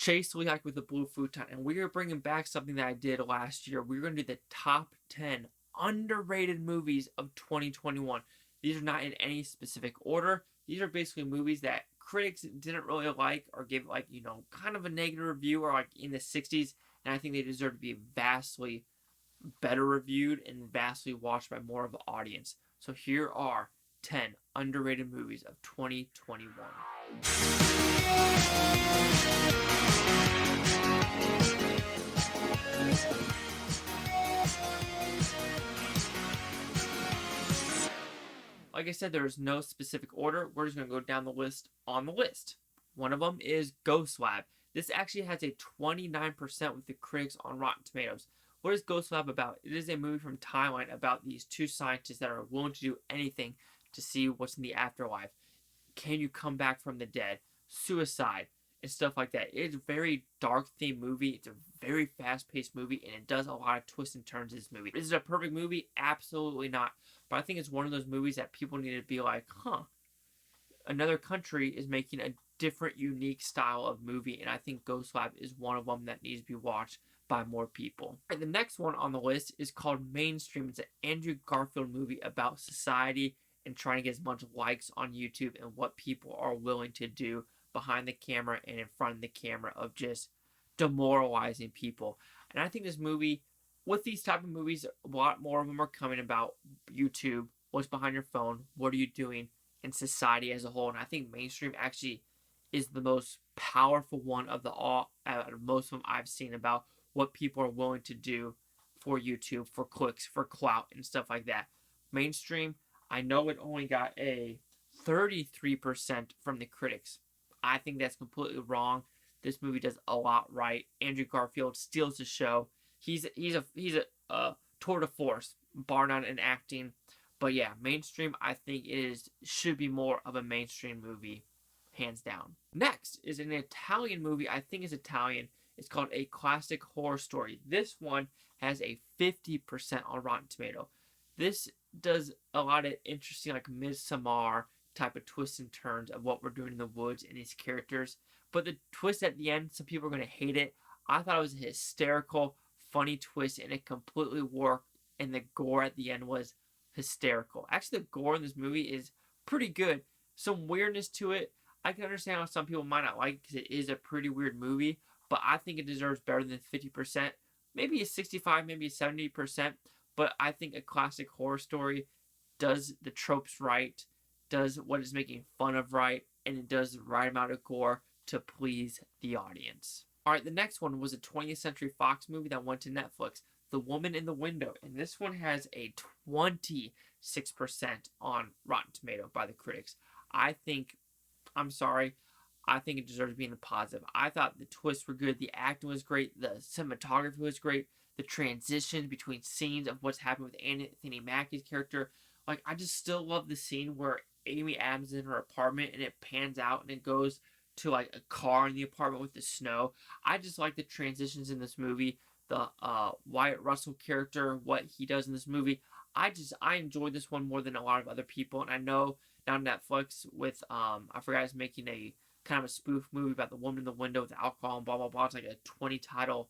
Chase Leak with the Blue Futon, and we are bringing back something that I did last year. We're going to do the top 10 underrated movies of 2021. These are not in any specific order. These are basically movies that critics didn't really like or gave kind of a negative review or like in the 60s, and I think they deserve to be vastly better reviewed and vastly watched by more of the audience. So here are 10 underrated movies of 2021. Like I said, there is no specific order. We're just going to go down the list on the list. One of them is Ghost Lab. This actually has a 29% with the critics on Rotten Tomatoes. What is Ghost Lab about? It is a movie from Thailand about these two scientists that are willing to do anything to see what's in the afterlife. Can you come back from the dead? Suicide and stuff like that. It's a very dark themed movie. It's a very fast paced movie, and it does a lot of twists and turns in this movie. Is it a perfect movie? Absolutely not. But I think it's one of those movies that people need to be like, another country is making a different, unique style of movie, and I think Ghost Lab is one of them that needs to be watched by more people. The next one on the list is called Mainstream. It's an Andrew Garfield movie about society and trying to get as much likes on YouTube and what people are willing to do behind the camera and in front of the camera of just demoralizing people. And I think this movie, with these type of movies, a lot more of them are coming about YouTube, what's behind your phone, what are you doing in society as a whole. And I think Mainstream actually is the most powerful one of the all out of most of them I've seen about what people are willing to do for YouTube, for clicks, for clout, and stuff like that. Mainstream, I know it only got a 33% from the critics. I think that's completely wrong. This movie does a lot right. Andrew Garfield steals the show. He's a tour de force, bar none in acting. But yeah, Mainstream, I think should be more of a mainstream movie, hands down. Next is an Italian movie. I think it's Italian. It's called A Classic Horror Story. This one has a 50% on Rotten Tomato. This does a lot of interesting, like Midsommar type of twists and turns of what we're doing in the woods and these characters. But the twist at the end, some people are going to hate it. I thought it was a hysterical, funny twist, and it completely worked. And the gore at the end was hysterical. Actually, the gore in this movie is pretty good. Some weirdness to it. I can understand how some people might not like it because it is a pretty weird movie. But I think it deserves better than 50%. Maybe a 65, maybe a 70%. But I think A Classic Horror Story does the tropes right, does what it's making fun of right, and it does the right amount of gore to please the audience. Alright, the next one was a 20th Century Fox movie that went to Netflix, The Woman in the Window. And this one has a 26% on Rotten Tomato by the critics. I think it deserves to be in the positive. I thought the twists were good, the acting was great, the cinematography was great, the transition between scenes of what's happening with Anthony Mackie's character. Like, I just still love the scene where Amy Adams is in her apartment and it pans out and it goes to like a car in the apartment with the snow. I just like the transitions in this movie. The Wyatt Russell character, what he does in this movie. I enjoyed this one more than a lot of other people. And I know now Netflix with I forgot it's making a kind of a spoof movie about the woman in the window with alcohol and blah blah blah. It's like a 20 title,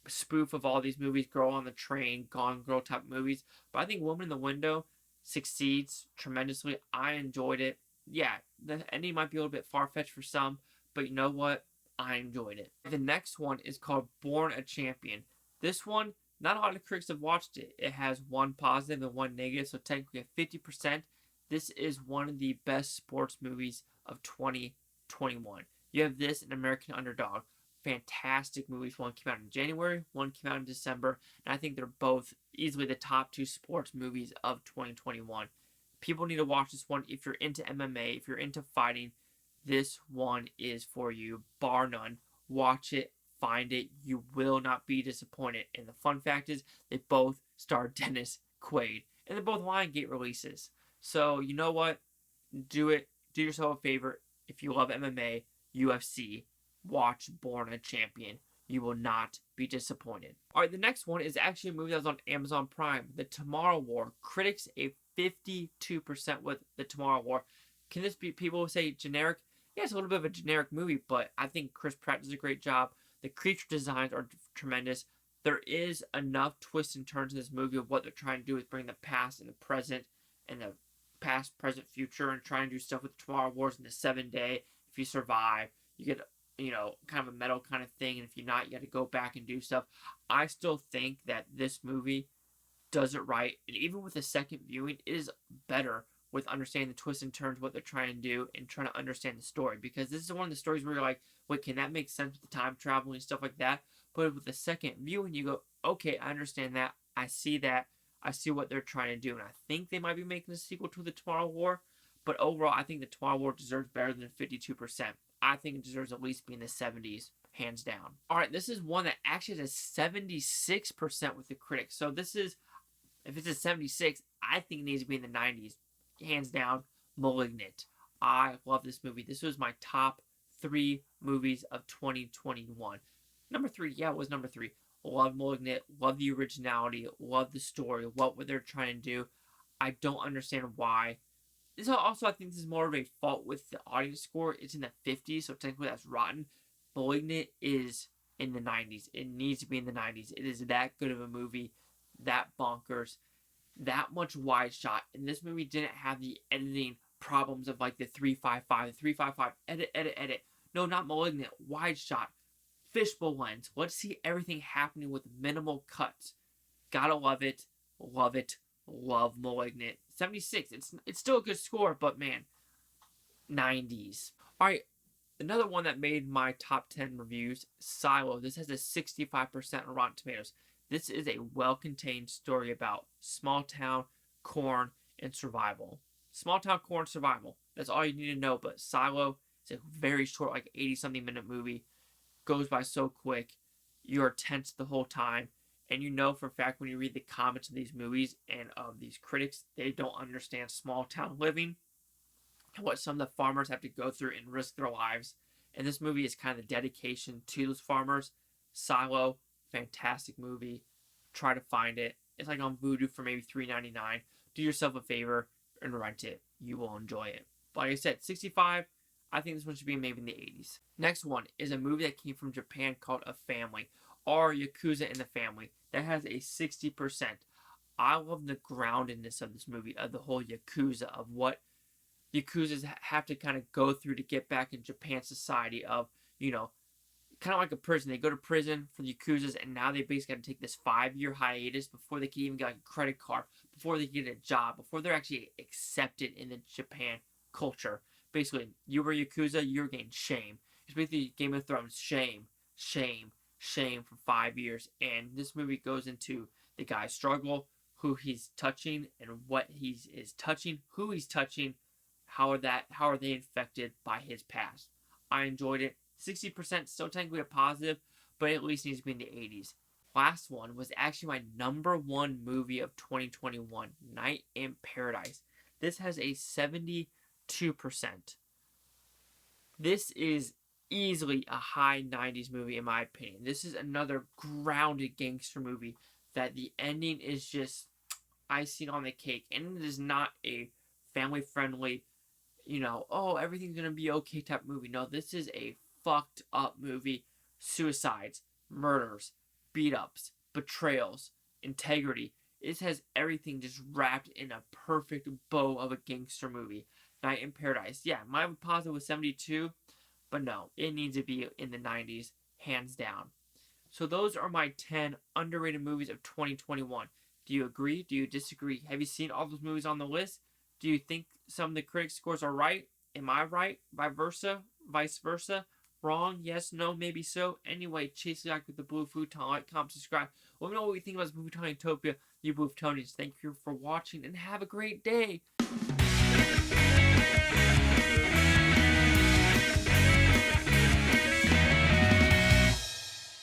spoof of all these movies, Girl on the Train, Gone Girl type movies. But I think Woman in the Window succeeds tremendously. I enjoyed it. Yeah, the ending might be a little bit far-fetched for some, but you know what? I enjoyed it. The next one is called Born a Champion. This one, not a lot of critics have watched it. It has one positive and one negative, so technically at 50%. This is one of the best sports movies of 2021. You have this and American Underdog. Fantastic movies. One came out in January, one came out in December, and I think they're both easily the top two sports movies of 2021. People need to watch this one if you're into MMA, if you're into fighting. This one is for you, bar none. Watch it, find it. You will not be disappointed. And the fun fact is, they both star Dennis Quaid, and they're both Lionsgate releases. So you know what? Do it. Do yourself a favor. If you love MMA, UFC, watch Born a Champion. You will not be disappointed. Alright, the next one is actually a movie that was on Amazon Prime, The Tomorrow War. Critics a 52% with The Tomorrow War. Can this be, people say generic? yeah, it's a little bit of a generic movie, but I think Chris Pratt does a great job. The creature designs are tremendous. There is enough twists and turns in this movie of what they're trying to do with bring the past and the present and the past, present, future, and trying to do stuff with Tomorrow Wars in the 7 day. If you survive, you get, kind of a medal kind of thing, and if you're not, you got to go back and do stuff. I still think that this movie does it right, and even with a second viewing, it is better with understanding the twists and turns, what they're trying to do, and trying to understand the story. Because this is one of the stories where you're like, wait, can that make sense with the time travel and stuff like that? But with the second viewing, you go, okay, I understand that. I see that. I see what they're trying to do. And I think they might be making a sequel to the Tomorrow War. But overall, I think the Tomorrow War deserves better than 52%. I think it deserves at least be in the 70s, hands down. All right, this is one that actually has 76% with the critics. So this is, if it's a 76, I think it needs to be in the 90s. Hands down, Malignant. I love this movie. This was my top 3 movies of 2021. Number 3, yeah, it was number 3. Love Malignant, love the originality, love the story, what they're trying to do. I don't understand why. This also, I think this is more of a fault with the audience score. It's in the 50s, so technically that's rotten. Malignant is in the 90s. It needs to be in the 90s. It is that good of a movie, that bonkers, that much wide shot. And this movie didn't have the editing problems of like the 355, the 355, edit. No, not Malignant, wide shot, fishbowl lens. Let's see everything happening with minimal cuts. Gotta love it, love Malignant. 76, it's still a good score, but man, 90s. All right, another one that made my top 10 reviews, Silo. This has a 65% on Rotten Tomatoes. This is a well-contained story about small town, corn, and survival. Small town, corn, survival. That's all you need to know, but Silo is a very short, like 80-something minute movie. Goes by so quick. You're tense the whole time. And you know for a fact when you read the comments of these movies and of these critics, they don't understand small town living and what some of the farmers have to go through and risk their lives. And this movie is kind of the dedication to those farmers. Silo, fantastic movie. Try to find it. It's like on Vudu for maybe $3.99. Do yourself a favor and rent it. You will enjoy it. Like I said, 65. I think this one should be maybe in the 80s. Next one is a movie that came from Japan called A Family, or Yakuza in the Family. That has a 60%. I love the groundedness of this movie, of the whole Yakuza, of what Yakuzas have to kind of go through to get back in Japan society of, kind of like a prison. They go to prison for the Yakuzas, and now they basically have to take this 5-year hiatus before they can even get like a credit card, before they get a job, before they're actually accepted in the Japan culture. Basically, you were Yakuza, you're getting shame. It's basically Game of Thrones, shame for 5 years. And this movie goes into the guy's struggle, who he's touching, and what he is touching, who he's touching, how are they infected by his past. I enjoyed it. 60% still technically a positive, but it at least needs to be in the 80s. Last one was actually my number 1 movie of 2021, Night in Paradise. This has a 72%. This is easily a high 90s movie in my opinion. This is another grounded gangster movie that the ending is just icing on the cake, and it is not a family friendly, everything's gonna be okay type movie. No, this is a fucked up movie. Suicides, murders, beat ups, betrayals, integrity. It has everything just wrapped in a perfect bow of a gangster movie. Night in Paradise. Yeah, my positive was 72, but no, it needs to be in the 90s, hands down. So those are my 10 underrated movies of 2021. Do you agree? Do you disagree? Have you seen all those movies on the list? Do you think some of the critic scores are right? Am I right? Vice versa? Wrong? Yes, no, maybe so. Anyway, chase it out with the Blue Futon. Like, comment, subscribe. Let me know what you think about this Blue Futon Utopia. You Blue Futonians, thank you for watching and have a great day.